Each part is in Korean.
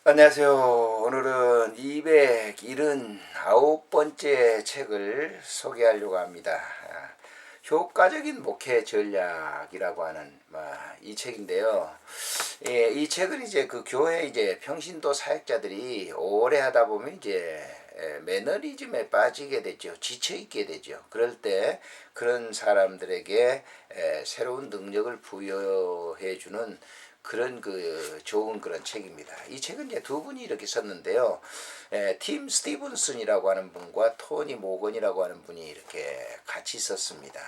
안녕하세요. 오늘은 279번째 책을 소개하려고 합니다. 효과적인 목회 전략이라고 하는 이 책인데요. 이 책은 이제 그 교회 이제 평신도 사역자들이 오래 하다 보면 이제 매너리즘에 빠지게 되죠. 지쳐 있게 되죠. 그럴 때 그런 사람들에게 새로운 능력을 부여해 주는 그런 그 좋은 그런 책입니다. 이 책은 이제 두 분이 이렇게 썼는데요. 팀 스티븐슨이라고 하는 분과 토니 모건이라고 하는 분이 이렇게 같이 썼습니다.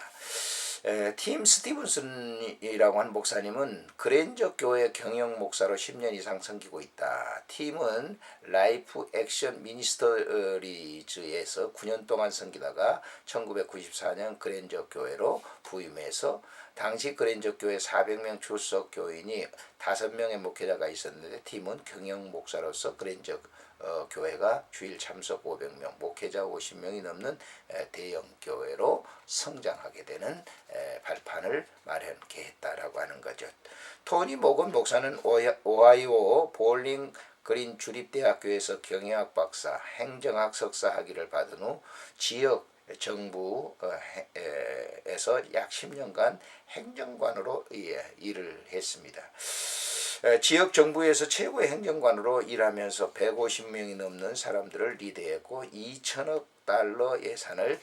팀 스티븐슨이라고 하는 목사님은 그랜저 교회 경영 목사로 10년 이상 섬기고 있다. 팀은 라이프 액션 미니스터리즈에서 9년 동안 섬기다가 1994년 그랜저 교회로 부임해서 당시 그랜저 교회 400명 출석 교인이 5명의 목회자가 있었는데 팀은 경영 목사로서 그랜저 교회가 주일 참석 500명, 목회자 50명이 넘는 대형 교회로 성장하게 되는 발판을 마련케 했다라고 하는 거죠. 토니 모건 목사는 오하이오 볼링 그린 주립대학교에서 경영학 박사, 행정학 석사 학위를 받은 후 지역 정부에서 약 10년간 행정관으로 일을 했습니다. 지역 정부에서 최고의 행정관으로 일하면서 150명이 넘는 사람들을 리드했고 2천억 달러 예산을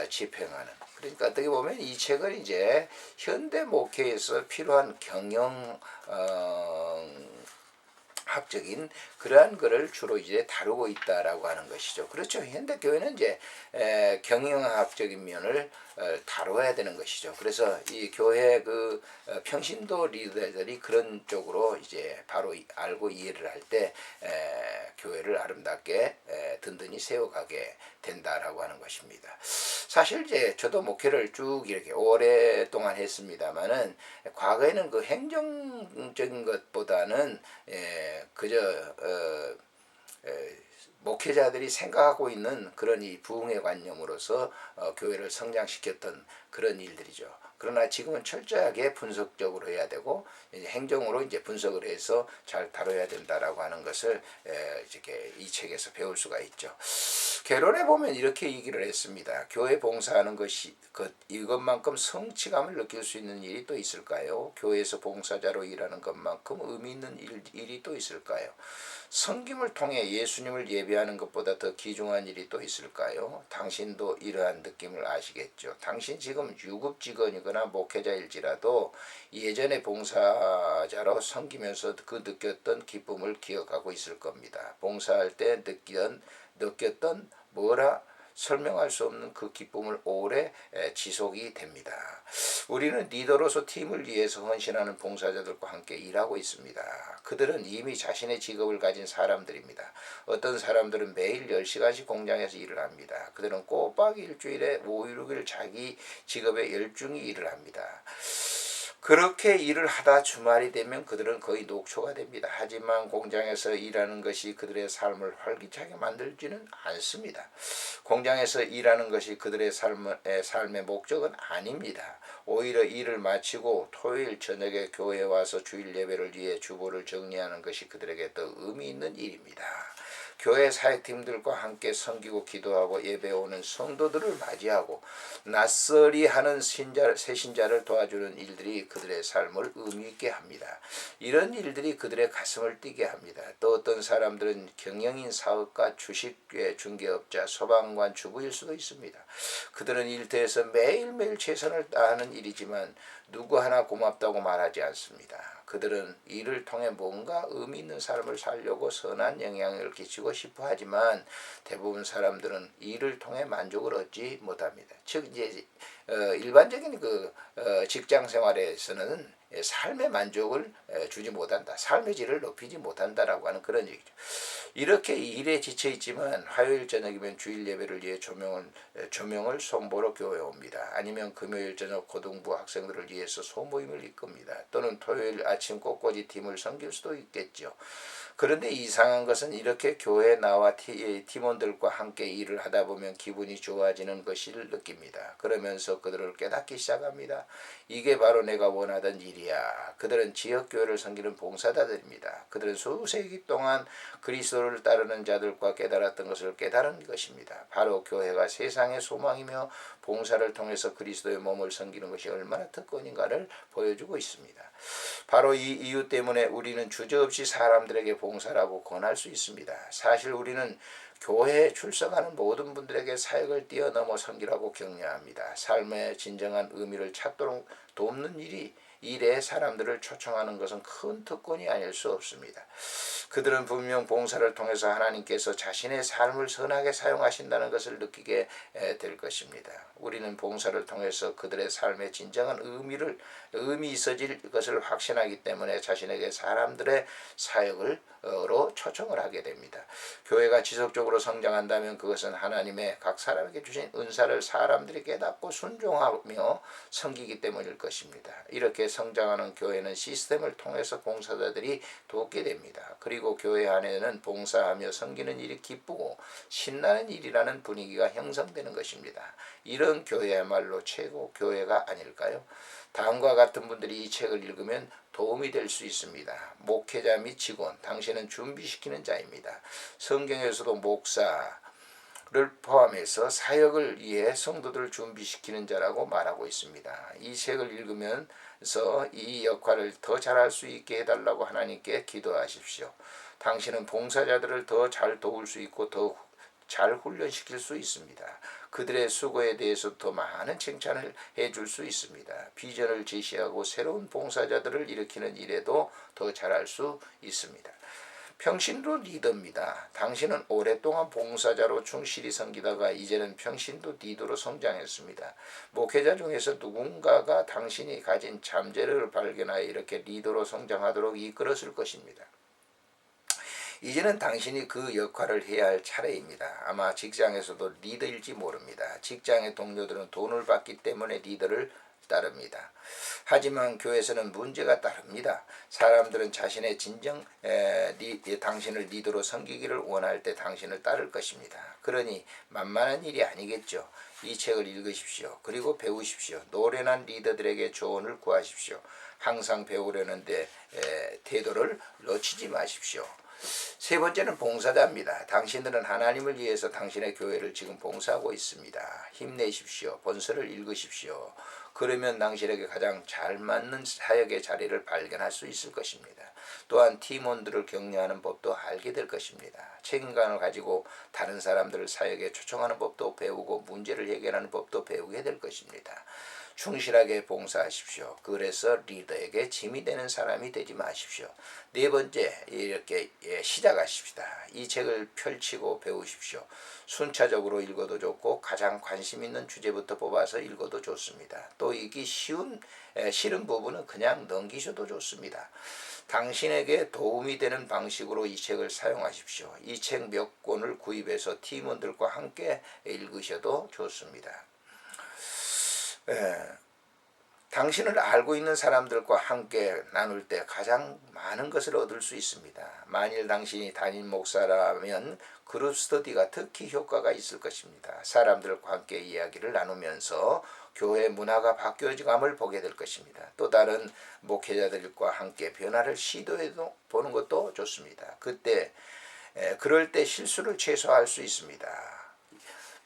집행하는, 그러니까 어떻게 보면 이 책은 이제 현대 목회에서 필요한 경영 학적인 그러한 것을 주로 이제 다루고 있다라고 하는 것이죠. 그렇죠. 현대 교회는 이제 경영학적인 면을 다뤄야 되는 것이죠. 그래서 이 교회 그 평신도 리더들이 그런 쪽으로 이제 바로 알고 이해를 할 때 교회를 아름답게 든든히 세워가게 된다라고 하는 것입니다. 사실 이제 저도 목회를 쭉 이렇게 오랫동안 했습니다만은 과거에는 그 행정적인 것보다는 그저 목회자들이 생각하고 있는 그런 이 부흥의 관념으로서 교회를 성장시켰던 그런 일들이죠. 그러나 지금은 철저하게 분석적으로 해야 되고 이제 행정으로 이제 분석을 해서 잘 다뤄야 된다라고 하는 것을 이렇게 이 책에서 배울 수가 있죠. 결론에 보면 이렇게 얘기를 했습니다. 교회 봉사하는 것이 이것만큼 성취감을 느낄 수 있는 일이 또 있을까요? 교회에서 봉사자로 일하는 것만큼 의미 있는 일이 또 있을까요? 섬김을 통해 예수님을 예배하는 것보다 더 귀중한 일이 또 있을까요? 당신도 이러한 느낌을 아시겠죠. 당신 지금 유급 직원이거나 목회자일지라도 예전에 봉사자로 섬기면서 그 느꼈던 기쁨을 기억하고 있을 겁니다. 봉사할 때 느꼈던 뭐라 설명할 수 없는 그 기쁨을 오래 지속이 됩니다. 우리는 리더로서 팀을 위해서 헌신하는 봉사자들과 함께 일하고 있습니다. 그들은 이미 자신의 직업을 가진 사람들입니다. 어떤 사람들은 매일 10시간씩 공장에서 일을 합니다. 그들은 꼬박 일주일에 5, 6일 자기 직업에 열중히 일을 합니다. 그렇게 일을 하다 주말이 되면 그들은 거의 녹초가 됩니다. 하지만 공장에서 일하는 것이 그들의 삶을 활기차게 만들지는 않습니다. 공장에서 일하는 것이 그들의 삶의 목적은 아닙니다. 오히려 일을 마치고 토요일 저녁에 교회에 와서 주일 예배를 위해 주보를 정리하는 것이 그들에게 더 의미 있는 일입니다. 교회 사역팀들과 함께 섬기고 기도하고 예배 오는 성도들을 맞이하고 낯설이 하는 새신자를 도와주는 일들이 그들의 삶을 의미있게 합니다. 이런 일들이 그들의 가슴을 뛰게 합니다. 또 어떤 사람들은 경영인, 사업가, 주식 중개업자, 소방관, 주부일 수도 있습니다. 그들은 일터에서 매일매일 최선을 다하는 일이지만 누구 하나 고맙다고 말하지 않습니다. 그들은 일을 통해 뭔가 의미 있는 삶을 살려고 선한 영향을 끼치고 싶어 하지만 대부분 사람들은 일을 통해 만족을 얻지 못합니다. 즉 이제 일반적인 그 직장 생활에서는 삶의 만족을 주지 못한다. 삶의 질을 높이지 못한다라고 하는 그런 얘기죠. 이렇게 일에 지쳐 있지만 화요일 저녁이면 주일 예배를 위해 조명을 손보러 교회에 옵니다. 아니면 금요일 저녁 고등부 학생들을 위해서 소모임을 이끕니다. 또는 토요일 아침 꽃꽂이 팀을 섬길 수도 있겠죠. 그런데 이상한 것은 이렇게 교회에 나와 팀원들과 함께 일을 하다 보면 기분이 좋아지는 것을 느낍니다. 그러면서 그들을 깨닫기 시작합니다. 이게 바로 내가 원하던 일이야. 그들은 지역교회를 섬기는 봉사자들입니다. 그들은 수세기 동안 그리스도를 따르는 자들과 깨달았던 것을 깨달은 것입니다. 바로 교회가 세상의 소망이며 봉사를 통해서 그리스도의 몸을 섬기는 것이 얼마나 특권인가를 보여주고 있습니다. 바로 이 이유 때문에 우리는 주저없이 사람들에게 봉사라고 권할 수 있습니다. 사실 우리는 교회에 출석하는 모든 분들에게 사역을 뛰어넘어 섬기라고 격려합니다. 삶의 진정한 의미를 찾도록 돕는 일에 사람들을 초청하는 것은 큰 특권이 아닐 수 없습니다. 그들은 분명 봉사를 통해서 하나님께서 자신의 삶을 선하게 사용하신다는 것을 느끼게 될 것입니다. 우리는 봉사를 통해서 그들의 삶에 진정한 의미 있어질 것을 확신하기 때문에 자신에게 사람들의 사역으로 초청을 하게 됩니다. 교회가 지속적으로 성장한다면 그것은 하나님의 각 사람에게 주신 은사를 사람들이 깨닫고 순종하며 섬기기 때문일 것입니다. 이렇게 성장하는 교회는 시스템을 통해서 봉사자들이 돕게 됩니다. 그리고 교회 안에는 봉사하며 섬기는 일이 기쁘고 신나는 일이라는 분위기가 형성되는 것입니다. 이런 교회야말로 최고 교회가 아닐까요? 다음과 같은 분들이 이 책을 읽으면 도움이 될 수 있습니다. 목회자 및 직원, 당신은 준비시키는 자입니다. 성경에서도 목사를 포함해서 사역을 위해 성도들을 준비시키는 자라고 말하고 있습니다. 이 책을 읽으면서 이 역할을 더 잘할 수 있게 해달라고 하나님께 기도하십시오. 당신은 봉사자들을 더 잘 도울 수 있고 더 잘 훈련시킬 수 있습니다. 그들의 수고에 대해서 더 많은 칭찬을 해줄 수 있습니다. 비전을 제시하고 새로운 봉사자들을 일으키는 일에도 더 잘할 수 있습니다. 평신도 리더입니다. 당신은 오랫동안 봉사자로 충실히 섬기다가 이제는 평신도 리더로 성장했습니다. 목회자 중에서 누군가가 당신이 가진 잠재력을 발견하여 이렇게 리더로 성장하도록 이끌었을 것입니다. 이제는 당신이 그 역할을 해야 할 차례입니다. 아마 직장에서도 리더일지 모릅니다. 직장의 동료들은 돈을 받기 때문에 리더를 따릅니다. 하지만 교회에서는 문제가 따릅니다. 사람들은 자신의 당신을 리더로 섬기기를 원할 때 당신을 따를 것입니다. 그러니 만만한 일이 아니겠죠. 이 책을 읽으십시오. 그리고 배우십시오. 노련한 리더들에게 조언을 구하십시오. 항상 배우려는 태도를 놓치지 마십시오. 세 번째는 봉사자입니다. 당신들은 하나님을 위해서 당신의 교회를 지금 봉사하고 있습니다. 힘내십시오. 본서를 읽으십시오. 그러면 당신에게 가장 잘 맞는 사역의 자리를 발견할 수 있을 것입니다. 또한 팀원들을 격려하는 법도 알게 될 것입니다. 책임감을 가지고 다른 사람들을 사역에 초청하는 법도 배우고 문제를 해결하는 법도 배우게 될 것입니다. 충실하게 봉사하십시오. 그래서 리더에게 짐이 되는 사람이 되지 마십시오. 네 번째, 이렇게 시작하십시다. 이 책을 펼치고 배우십시오. 순차적으로 읽어도 좋고 가장 관심 있는 주제부터 뽑아서 읽어도 좋습니다. 또 읽기 싫은 부분은 그냥 넘기셔도 좋습니다. 당신에게 도움이 되는 방식으로 이 책을 사용하십시오. 이 책 몇 권을 구입해서 팀원들과 함께 읽으셔도 좋습니다. 당신을 알고 있는 사람들과 함께 나눌 때 가장 많은 것을 얻을 수 있습니다. 만일 당신이 담임 목사라면 그룹 스터디가 특히 효과가 있을 것입니다. 사람들과 함께 이야기를 나누면서 교회 문화가 바뀌어감을 보게 될 것입니다. 또 다른 목회자들과 함께 변화를 시도해 보는 것도 좋습니다. 그럴 때 실수를 최소화할 수 있습니다.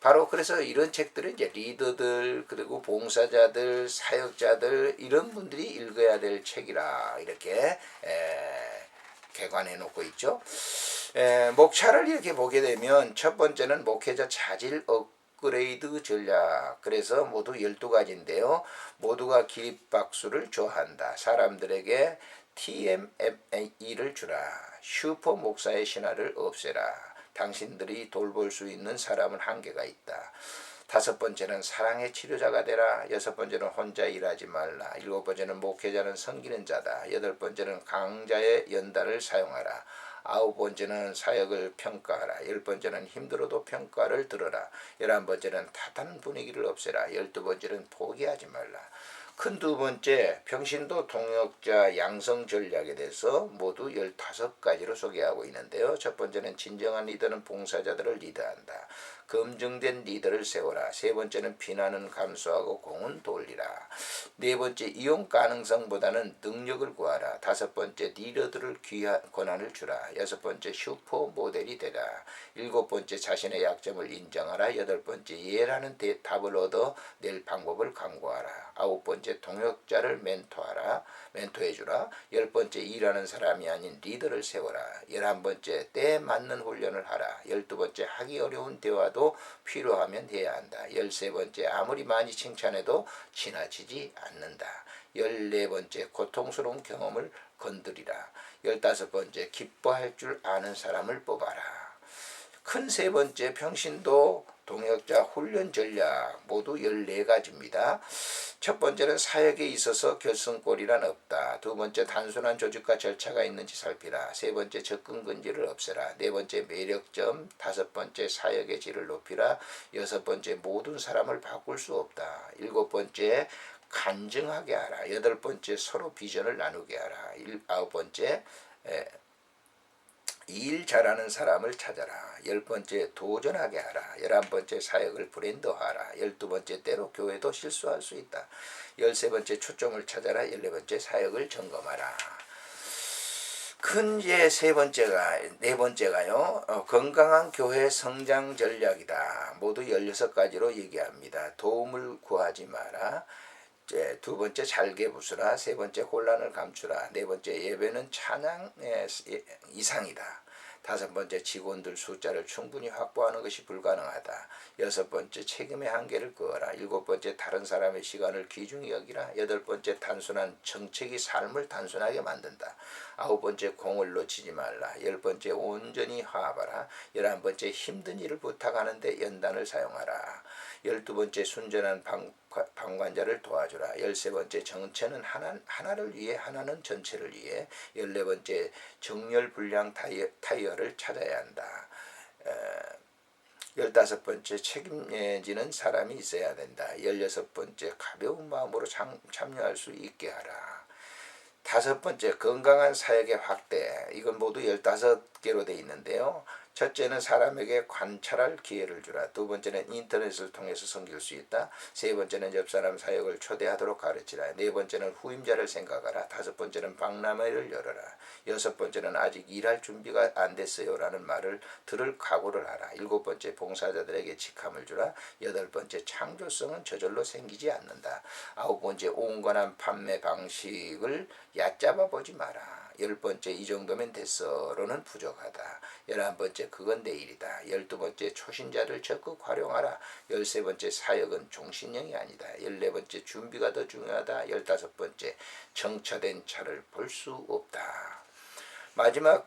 바로 그래서 이런 책들은 이제 리더들 그리고 봉사자들 사역자들 이런 분들이 읽어야 될 책이라 이렇게 개관해 놓고 있죠. 목차를 이렇게 보게 되면 첫 번째는 목회자 자질 업그레이드 전략. 그래서 모두 12가지인데요. 모두가 기립박수를 좋아한다. 사람들에게 TME를 주라. 슈퍼 목사의 신화를 없애라. 당신들이 돌볼 수 있는 사람은 한계가 있다. 5번째는 사랑의 치료자가 되라. 6번째는 혼자 일하지 말라. 7번째는 목회자는 섬기는 자다. 8번째는 강자의 연단을 사용하라. 9번째는 사역을 평가하라. 10번째는 힘들어도 평가를 들어라. 11번째는 타다는 분위기를 없애라. 12번째는 포기하지 말라. 큰 두 번째, 평신도 동역자 양성 전략에 대해서 모두 15가지로 소개하고 있는데요. 첫 번째는 진정한 리더는 봉사자들을 리드한다. 검증된 리더를 세워라. 세 번째는 비난은 감수하고 공은 돌리라. 네 번째, 이용 가능성보다는 능력을 구하라. 다섯 번째, 리더들을 귀한 권한을 주라. 여섯 번째, 슈퍼 모델이 되라. 일곱 번째, 자신의 약점을 인정하라. 여덟 번째, 이해라는 답을 얻어 낼 방법을 강구하라. 아홉 번째, 동역자를 멘토해주라. 열 번째, 일하는 사람이 아닌 리더를 세워라. 11번째, 때에 맞는 훈련을 하라. 12번째, 하기 어려운 대화도 필요하면 해야 한다. 13번째, 아무리 많이 칭찬해도 지나치지 않는다. 14번째, 고통스러운 경험을 건드리라. 15번째, 기뻐할 줄 아는 사람을 뽑아라. 큰 세 번째, 평신도 동역자 훈련 전략 모두 14가지입니다. 첫 번째는 사역에 있어서 결승골이란 없다. 두 번째, 단순한 조직과 절차가 있는지 살피라. 세 번째, 접근 금지를 없애라. 네 번째, 매력점. 다섯 번째, 사역의 질을 높이라. 여섯 번째, 모든 사람을 바꿀 수 없다. 일곱 번째, 간증하게 하라. 여덟 번째, 서로 비전을 나누게 하라. 아홉 번째, 일 잘하는 사람을 찾아라. 열 번째, 도전하게 하라. 11번째, 사역을 브랜드화하라. 12번째, 때로 교회도 실수할 수 있다. 13번째, 초점을 찾아라. 14번째, 사역을 점검하라. 큰 네 번째가요, 건강한 교회 성장 전략이다. 모두 16가지로 얘기합니다. 도움을 구하지 마라. 두 번째, 잘게 부수라. 세 번째, 혼란을 감추라. 네 번째, 예배는 찬양 이상이다. 다섯 번째, 직원들 숫자를 충분히 확보하는 것이 불가능하다. 여섯 번째, 책임의 한계를 그어라. 일곱 번째, 다른 사람의 시간을 귀중히 여기라. 여덟 번째, 단순한 정책이 삶을 단순하게 만든다. 아홉 번째, 공을 놓치지 말라. 열 번째, 온전히 화합하라. 11번째, 힘든 일을 부탁하는데 연단을 사용하라. 12번째, 순전한 방관자를 도와주라. 13번째, 정체는 하나를 위해, 하나는 전체를 위해. 14번째, 정렬불량 타이어를 찾아야 한다. 15번째, 책임지는 사람이 있어야 된다. 16번째, 가벼운 마음으로 참여할 수 있게 하라. 다섯 번째, 건강한 사역의 확대. 이건 모두 15개로 되어 있는데요. 첫째는 사람에게 관찰할 기회를 주라. 두 번째는 인터넷을 통해서 섬길 수 있다. 세 번째는 옆사람 사역을 초대하도록 가르치라. 네 번째는 후임자를 생각하라. 다섯 번째는 박람회를 열어라. 여섯 번째는 아직 일할 준비가 안 됐어요 라는 말을 들을 각오를 하라. 일곱 번째, 봉사자들에게 직함을 주라. 여덟 번째, 창조성은 저절로 생기지 않는다. 아홉 번째, 온건한 판매 방식을 얕잡아 보지 마라. 열 번째, 이 정도면 됐어로는 부족하다. 11번째, 그건 내일이다. 12번째, 초신자를 적극 활용하라. 13번째, 사역은 종신형이 아니다. 14번째, 준비가 더 중요하다. 15번째, 정차된 차를 볼 수 없다. 마지막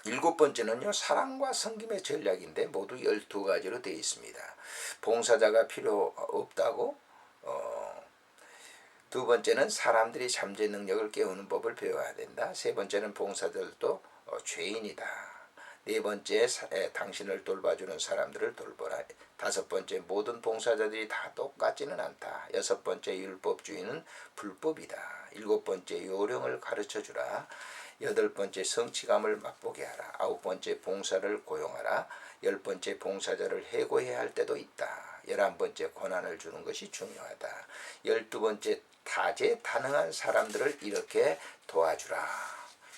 일곱 번째는요, 사랑과 섬김의 전략인데 모두 12가지로 되어 있습니다. 봉사자가 필요 없다고 두 번째는 사람들이 잠재 능력을 깨우는 법을 배워야 된다. 세 번째는 봉사자들도 죄인이다. 네 번째, 당신을 돌봐주는 사람들을 돌보라. 다섯 번째, 모든 봉사자들이 다 똑같지는 않다. 여섯 번째, 율법주의는 불법이다. 일곱 번째, 요령을 가르쳐주라. 여덟 번째, 성취감을 맛보게 하라. 아홉 번째, 봉사를 고용하라. 열 번째, 봉사자를 해고해야 할 때도 있다. 11번째, 권한을 주는 것이 중요하다. 12번째, 다재다능한 사람들을 이렇게 도와주라.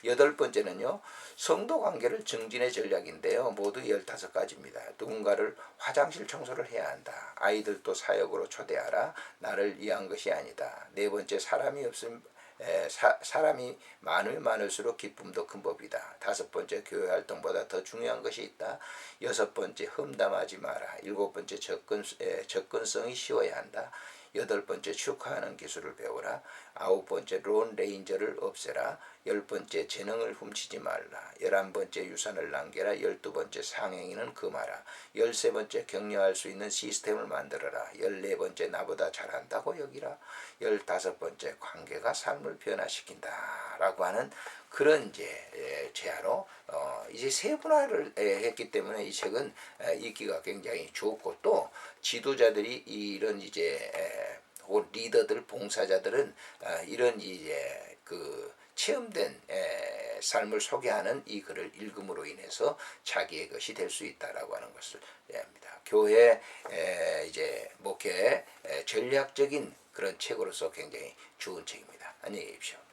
여덟 번째는요, 성도 관계를 증진의 전략인데요. 모두 15가지입니다. 누군가를 화장실 청소를 해야 한다. 아이들도 사역으로 초대하라. 나를 위한 것이 아니다. 네 번째, 사람이 많으면 많을수록 기쁨도 큰 법이다. 다섯 번째, 교회 활동보다 더 중요한 것이 있다. 여섯 번째, 험담하지 마라. 일곱 번째, 접근성이 쉬워야 한다. 여덟 번째, 축하하는 기술을 배우라. 아홉 번째, 론 레인저를 없애라. 열 번째, 재능을 훔치지 말라. 11번째, 유산을 남겨라. 12번째, 상행위는 금하라. 13번째, 격려할 수 있는 시스템을 만들어라. 14번째, 나보다 잘한다고 여기라. 15번째, 관계가 삶을 변화시킨다 라고 하는 그런 이제 제안으로 이제 세분화를 했기 때문에 이 책은 읽기가 굉장히 좋고, 또 지도자들이 이런 이제 혹은 리더들, 봉사자들은 이런 이제 그 체험된 삶을 소개하는 이 글을 읽음으로 인해서 자기의 것이 될 수 있다라고 하는 것을 합니다. 교회 이제 목회 전략적인 그런 책으로서 굉장히 좋은 책입니다. 안녕히 계십시오.